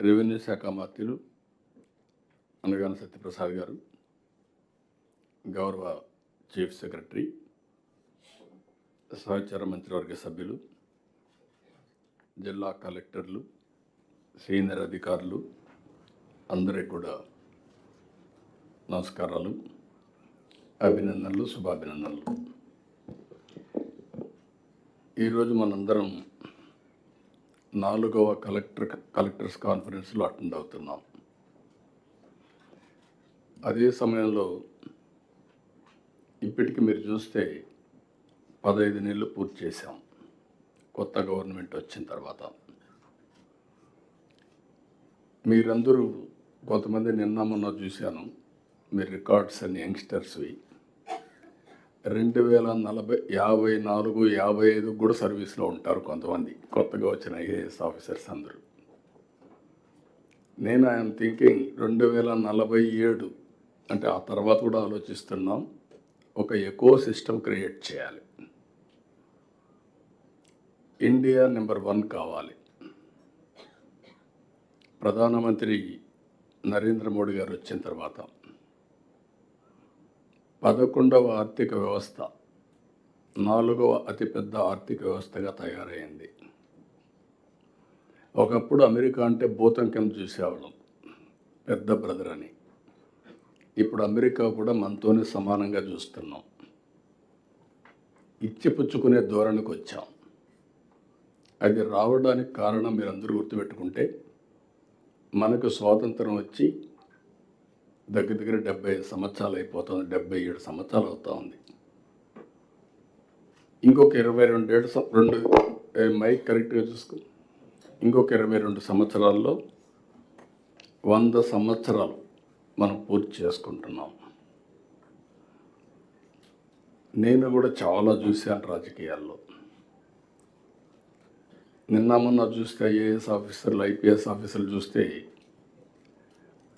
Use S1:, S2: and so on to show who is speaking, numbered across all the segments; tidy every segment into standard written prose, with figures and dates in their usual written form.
S1: Revenue శాఖ మంత్రులు అనగాన సత్యప్రసాద్ గారు, గౌరవ చీఫ్ సెక్రటరీ, సహచర మంత్రివర్గ సభ్యులు, జిల్లా కలెక్టర్లు, సీనియర్ అధికారులు అందరికీ కూడా నమస్కారాలు, అభినందనలు, శుభాభినందనలు. ఈరోజు మనందరం 4వ కలెక్టర్స్ కాన్ఫరెన్స్లో అటెండ్ అవుతున్నాం. అదే సమయంలో ఇప్పటికి మీరు చూస్తే 15 నెలలు పూర్తి చేశాం కొత్త గవర్నమెంట్ వచ్చిన తర్వాత. మీరందరూ కొంతమంది నిన్న మొన్న చూశాను, మీరు రికార్డ్స్ అన్ని యంగ్స్టర్స్వి 2040, 54, 55 కూడా సర్వీస్లో ఉంటారు కొంతమంది కొత్తగా వచ్చిన ఐఏఎస్ ఆఫీసర్స్ అందరూ. నేను ఐఎమ్ థింకింగ్ 2047 అంటే ఆ తర్వాత కూడా ఆలోచిస్తున్నాం, ఒక ఎకో సిస్టమ్ క్రియేట్ చేయాలి. ఇండియా నెంబర్ 1 కావాలి. ప్రధానమంత్రి నరేంద్ర మోడీ గారు వచ్చిన తర్వాత 11వ ఆర్థిక వ్యవస్థ 4వ అతిపెద్ద ఆర్థిక వ్యవస్థగా తయారైంది. ఒకప్పుడు అమెరికా అంటే భూతం కింద చూసేవాళ్ళం, పెద్ద బ్రదర్ అని. ఇప్పుడు అమెరికా కూడా మనతోనే సమానంగా చూస్తున్నాం. ఇచ్చిపుచ్చుకునే ధోరణికి వచ్చాం. అది రావడానికి కారణం మీరందరూ గుర్తుపెట్టుకుంటే, మనకు స్వాతంత్రం వచ్చి దగ్గర 75 సంవత్సరాలు అయిపోతుంది, 77 సంవత్సరాలు అవుతా ఉంది. ఇంకొక 22 మైక్ కరెక్ట్గా చూసుకో, ఇంకొక 22 సంవత్సరాల్లో 100 సంవత్సరాలు మనం పూర్తి చేసుకుంటున్నాం. నేను కూడా చాలా చూశాను రాజకీయాల్లో. నిన్న మొన్న చూస్తే ఐఏఎస్ ఆఫీసర్లు, ఐపీఎస్ ఆఫీసర్లు చూస్తే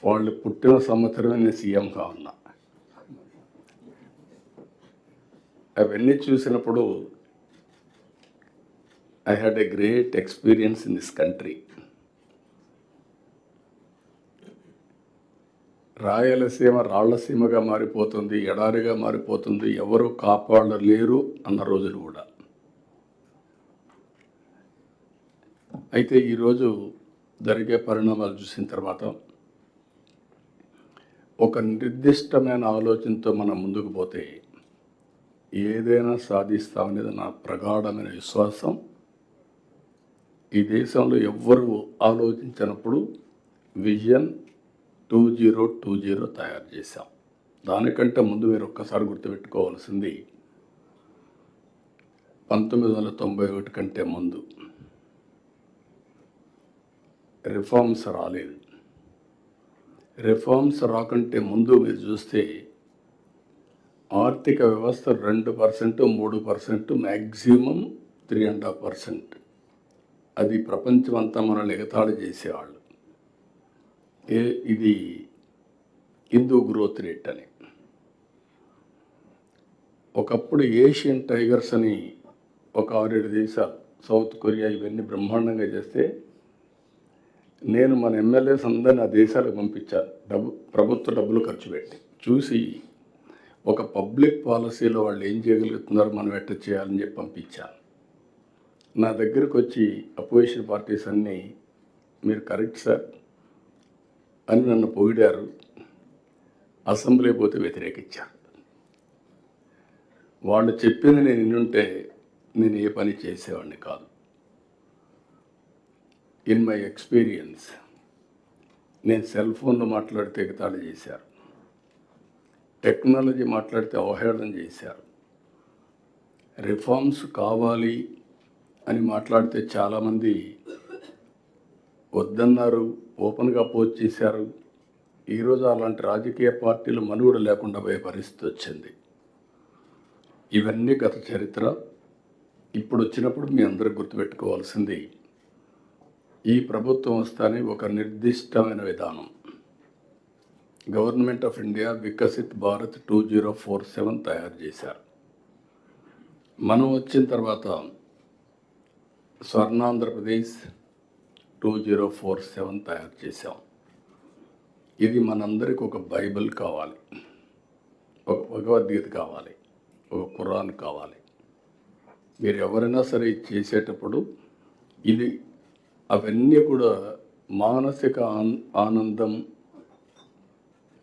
S1: వాళ్ళు పుట్టిన సంవత్సరమే నేను సీఎంగా ఉన్నా. అవన్నీ చూసినప్పుడు I had a great experience in this country. Rayalaseema రాళ్లసీమగా మారిపోతుంది, ఎడారిగా మారిపోతుంది, ఎవరు కాపాడలేరు అన్న రోజులు కూడా. అయితే ఈరోజు జరిగే పరిణామాలు చూసిన తర్వాత ఒక నిర్దిష్టమైన ఆలోచనతో మనం ముందుకు పోతే ఏదైనా సాధిస్తామనేది నా ప్రగాఢమైన విశ్వాసం. ఈ దేశంలో ఎవ్వరూ ఆలోచించినప్పుడు విజన్ 2020 తయారు చేశాం. దానికంటే ముందు మీరు ఒక్కసారి గుర్తుపెట్టుకోవాల్సింది, 1991 కంటే ముందు రిఫార్మ్స్ రాలేదు. రిఫార్మ్స్ రాకంటే ముందు మీరు చూస్తే ఆర్థిక వ్యవస్థ 2%, 3%, మ్యాక్సిమం 3.5%. అది ప్రపంచమంతా మనల్ని ఎగతాళి చేసేవాళ్ళు. ఇది హిందూ గ్రోత్ రేట్ అని. ఒకప్పుడు ఏషియన్ టైగర్స్ అని ఒక 6-7 దేశాలు, సౌత్ కొరియా, ఇవన్నీ బ్రహ్మాండంగా చేస్తే నేను మన ఎమ్మెల్యేస్ అందరిని ఆ దేశాలకు పంపించాను, ప్రభుత్వ డబ్బులు ఖర్చు పెట్టి. చూసి ఒక పబ్లిక్ పాలసీలో వాళ్ళు ఏం చేయగలుగుతున్నారు, మనం ఎట్ట చేయాలని చెప్పి పంపించాను. నా దగ్గరకు వచ్చి అపోజిషన్ పార్టీస్ అన్నీ మీరు కరెక్ట్ సార్ అని నన్ను పొగిడారు. అసెంబ్లీ పోతే వ్యతిరేకించారు. వాళ్ళు చెప్పింది నేను వినుంటే నేను ఏ పని చేసేవాడిని కాదు. ఇన్ మై ఎక్స్పీరియన్స్ నేను సెల్ ఫోన్లో మాట్లాడితే ఎగతాళి చేశారు, టెక్నాలజీ మాట్లాడితే అవహేళన చేశారు, రిఫార్మ్స్ కావాలి అని మాట్లాడితే చాలామంది వద్దన్నారు, ఓపెన్గా అపోజ్ చేశారు. ఈరోజు అలాంటి రాజకీయ పార్టీలు మనుగడ లేకుండా పోయే పరిస్థితి వచ్చింది. ఇవన్నీ గత చరిత్ర. ఇప్పుడు వచ్చినప్పుడు మీ అందరూ గుర్తుపెట్టుకోవాల్సింది, ఈ ప్రభుత్వం వస్తానే ఒక నిర్దిష్టమైన విధానం, government of India Viksit Bharat 2047 తయారు చేశారు. మనం వచ్చిన తర్వాత స్వర్ణాంధ్రప్రదేశ్ 2047 తయారు చేశాం. ఇది మనందరికి ఒక బైబిల్ కావాలి, ఒక భగవద్గీత కావాలి, ఒక ఖురాన్ కావాలి. మీరు ఎవరైనా సరే ఇది చేసేటప్పుడు ఇది అవన్నీ కూడా మానసిక ఆనందం,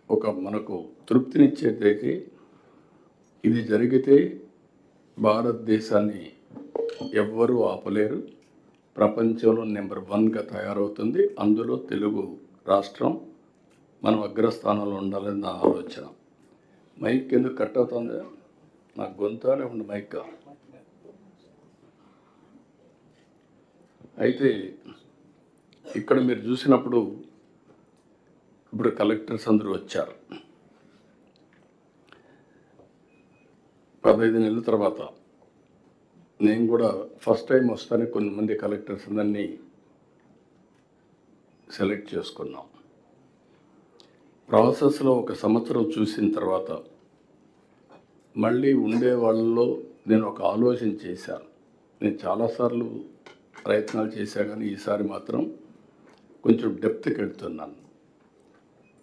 S1: ఒక మనకు తృప్తినిచ్చేదైతే ఇది జరిగితే భారతదేశాన్ని ఎవ్వరూ ఆపలేరు. ప్రపంచంలో నెంబర్ 1గా తయారవుతుంది. అందులో తెలుగు రాష్ట్రం మనం అగ్రస్థానంలో ఉండాలని నా ఆలోచన. మైక్ ఎందుకు కట్ అవుతుంది? నాకు గొంతునే ఉంది మైక్. అయితే ఇక్కడ మీరు చూసినప్పుడు ఇప్పుడు కలెక్టర్స్ అందరూ వచ్చారు. 15 నెలల తర్వాత నేను కూడా ఫస్ట్ టైం వస్తానే కొంతమంది కలెక్టర్స్ అందరినీ సెలెక్ట్ చేసుకున్నాం. ప్రాసెస్లో 1 సంవత్సరం చూసిన తర్వాత మళ్ళీ ఉండే వాళ్ళలో నేను ఒక ఆలోచన చేశాను. నేను చాలాసార్లు ప్రయత్నాలు చేశా, కానీ ఈసారి మాత్రం కొంచెం డెప్త్కి వెళ్తున్నాను.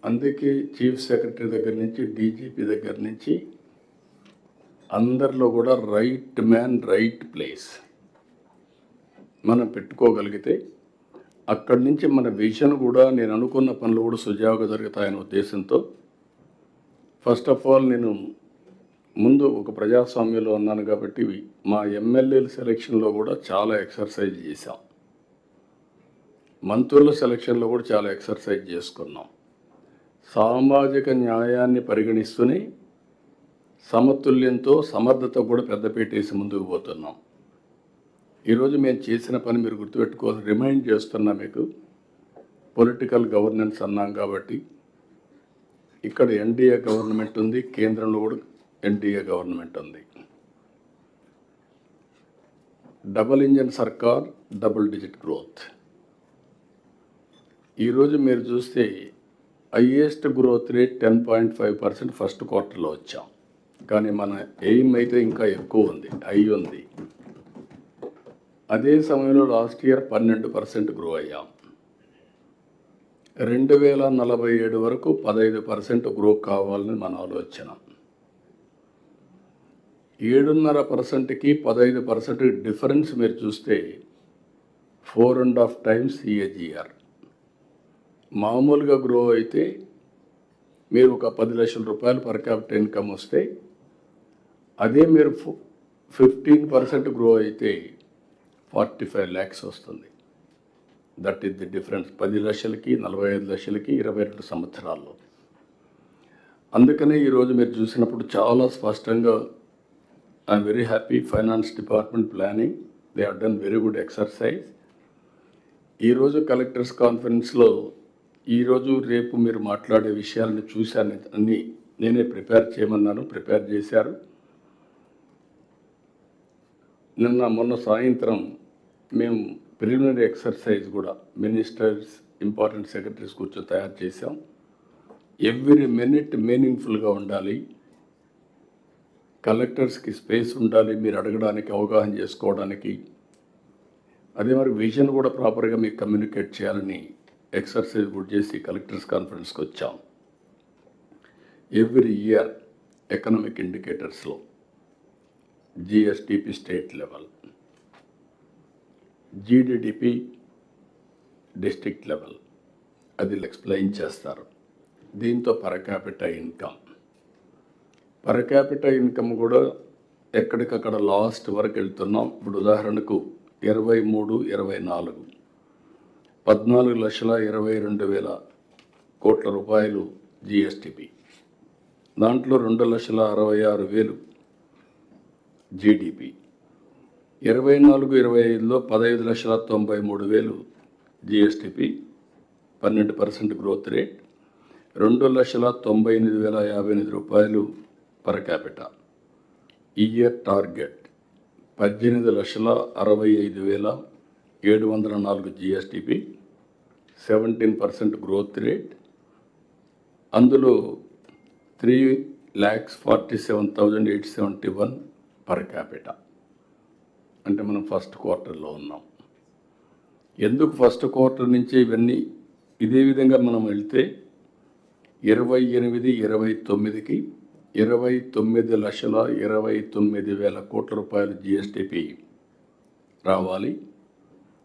S1: అందుకే చీఫ్ సెక్రటరీ దగ్గర నుంచి డీజీపీ దగ్గర నుంచి అందరిలో కూడా రైట్ మ్యాన్ రైట్ ప్లేస్ మనం పెట్టుకోగలిగితే అక్కడి నుంచి మన విజన్ కూడా, నేను అనుకున్న పనులు కూడా సుజావుగా జరుగుతాయనే ఉద్దేశంతో ఫస్ట్ ఆఫ్ ఆల్ నేను ముందు ఒక ప్రజాస్వామ్యంలో ఉన్నాను కాబట్టి మా ఎమ్మెల్యేల సెలక్షన్లో కూడా చాలా ఎక్సర్సైజ్ చేశాం. మంత్రుల సెలక్షన్లో కూడా చాలా ఎక్సర్సైజ్ చేసుకున్నాం. సామాజిక న్యాయాన్ని పరిగణిస్తూనే సమతుల్యంతో సమర్థత కూడా పెద్దపీటేసి ముందుకు పోతున్నాం. ఈరోజు మేము చేసిన పని మీరు గుర్తుపెట్టుకోవాలి. రిమైండ్ చేస్తున్నా మీకు, పొలిటికల్ గవర్నెన్స్ అన్నాం కాబట్టి ఇక్కడ ఎన్డీఏ గవర్నమెంట్ ఉంది, కేంద్రంలో కూడా ఎన్డీఏ గవర్నమెంట్ ఉంది. డబుల్ ఇంజన్ సర్కార్, డబుల్ డిజిట్ గ్రోత్. ఈరోజు మీరు చూస్తే హైయెస్ట్ గ్రోత్ రేట్ 10.5% ఫస్ట్ క్వార్టర్లో వచ్చాం. కానీ మన ఎయిమ్ అయితే ఇంకా ఎక్కువ ఉంది, హై ఉంది. అదే సమయంలో లాస్ట్ ఇయర్ 12% గ్రో అయ్యాం. 2047 వరకు 15% గ్రో కావాలని మన ఆలోచన. 7.5%కి 15% డిఫరెన్స్ మీరు చూస్తే 4.5 times CAGR. మామూలుగా గ్రో అయితే మీరు ఒక 10 లక్షల రూపాయలు పర్ క్యాపిటల్ ఇన్కమ్ వస్తే, అదే మీరు 15% గ్రో అయితే 45 lakhs వస్తుంది. That is the difference. 10 లక్షలకి 45 లక్షలకి 22 సంవత్సరాల్లో. అందుకనే ఈరోజు మీరు చూసినప్పుడు చాలా స్పష్టంగా I'm very happy. Finance department planning, they have done very good exercise. ఈరోజు కలెక్టర్స్ కాన్ఫరెన్స్లో ఈరోజు రేపు మీరు మాట్లాడే విషయాలను చూశాను, అన్నీ నేనే ప్రిపేర్ చేయమన్నాను, ప్రిపేర్ చేశారు. మొన్న సాయంత్రం మేము ప్రిలిమినరీ ఎక్సర్సైజ్ కూడా మినిస్టర్స్, ఇంపార్టెంట్ సెక్రటరీస్ కూర్చొని తయారు చేశాం. ఎవ్రీ మినిట్ మీనింగ్ఫుల్గా ఉండాలి, కలెక్టర్స్కి స్పేస్ ఉండాలి, మీరు అడగడానికి, అవగాహన చేసుకోవడానికి. అదే మరి విజన్ కూడా ప్రాపర్గా మీకు కమ్యూనికేట్ చేయాలని ఎక్సర్సైజ్ కూడా చేసి కలెక్టర్స్ కాన్ఫరెన్స్కి వచ్చాం. ఎవ్రీ ఇయర్ ఎకనామిక్ ఇండికేటర్స్లో GSDP state level, GDDP district level, అది ఎక్స్ప్లెయిన్ చేస్తారు. దీంతో పర్ క్యాపిటల్ ఇన్కమ్ కూడా ఎక్కడికక్కడ లాస్ట్ వరకు వెళ్తున్నాం. ఇప్పుడు ఉదాహరణకు 23-24 14,22,000 కోట్ల రూపాయలు GSDP. దాంట్లో 2,66,000 GDP. 24-25లో 15,93,000 GSDP, 12% గ్రోత్ రేట్, 2,98,058 రూపాయలు per capital. Year target 18,65,704 GSDP, 17% growth rate. అందులో 3,47,871 పర్ క్యాపిటల్. అంటే మనం ఫస్ట్ క్వార్టర్లో ఉన్నాం. ఎందుకు ఫస్ట్ క్వార్టర్ నుంచి ఇవన్నీ ఇదే విధంగా మనం వెళ్తే 28/29కి 29,29,000 కోట్ల రూపాయలు జిఎస్టిపి రావాలి.